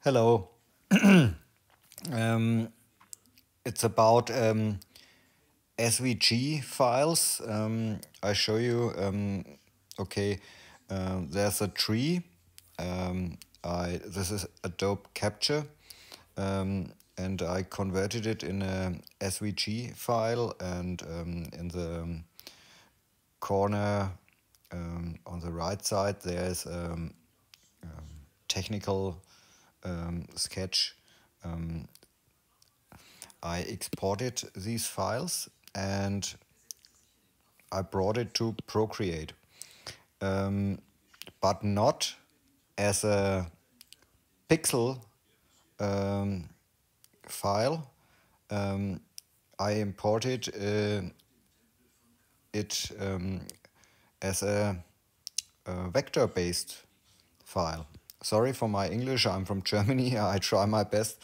Hello. Um, it's about SVG files. I show you. Okay, there's a tree. This is Adobe Capture, and I converted it in a SVG file. And in the corner on the right side, there's technical sketch. I exported these files and I brought it to Procreate, but not as a pixel file. I imported it as a vector-based file. Sorry for my English, I'm from Germany, I try my best.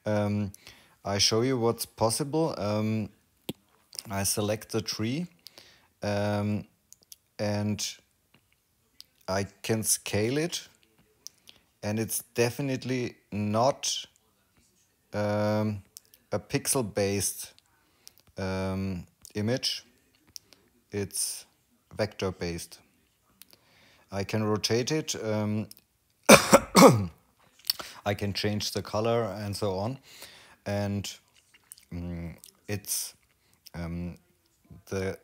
I show you what's possible. I select the tree and I can scale it, and it's definitely not a pixel-based image. It's vector-based. I can rotate it, I can change the color and so on, and it's the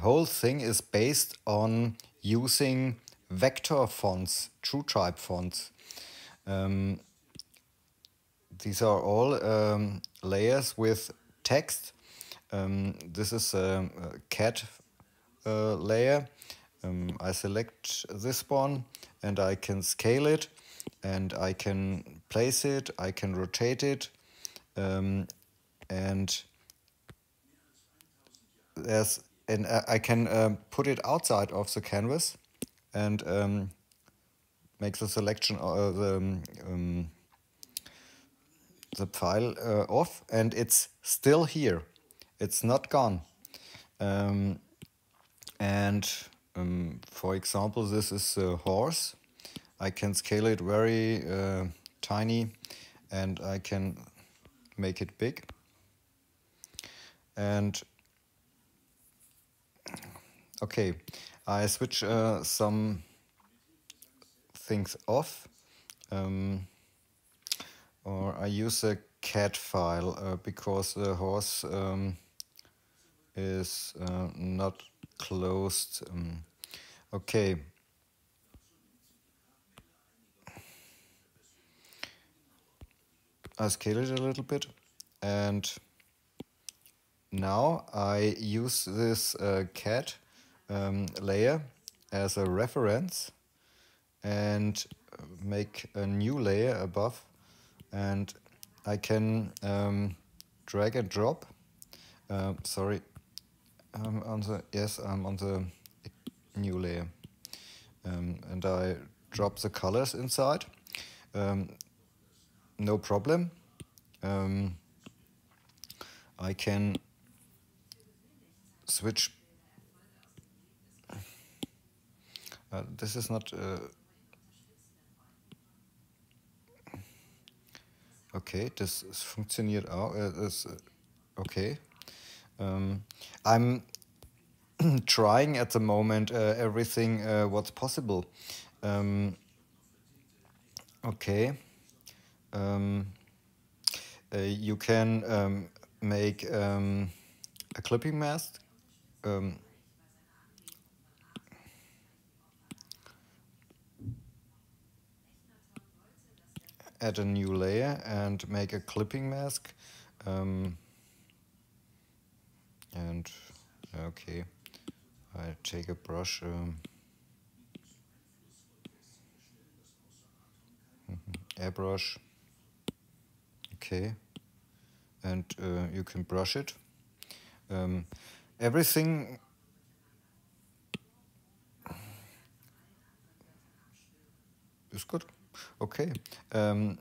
whole thing is based on using vector fonts, TrueType fonts. These are all layers with text. This is a cat layer. I select this one and I can scale it and I can place it, I can rotate it, and I can put it outside of the canvas and make the selection the file off, and it's still here. It's not gone. For example, this is a horse. I can scale it very tiny and I can make it big. And okay, I switch some things off, or I use a cat file because the horse is not closed. Okay. I scale it a little bit, and now I use this cat layer as a reference and make a new layer above, and I can drag and drop. Sorry, I'm on the new layer, and I drop the colors inside. No problem. I can switch. This is not. Okay, das funktioniert auch. Okay. I'm trying at the moment everything what's possible. Okay. You can make a clipping mask. Add a new layer and make a clipping mask. And okay, I take a brush. Airbrush. Okay, and you can brush it. Everything is good. Okay, and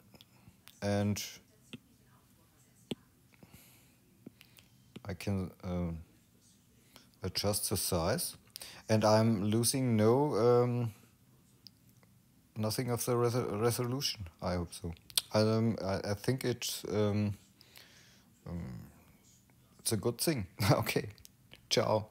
I can adjust the size, and I'm losing nothing of the resolution. I hope so. I think it's a good thing. Okay, ciao.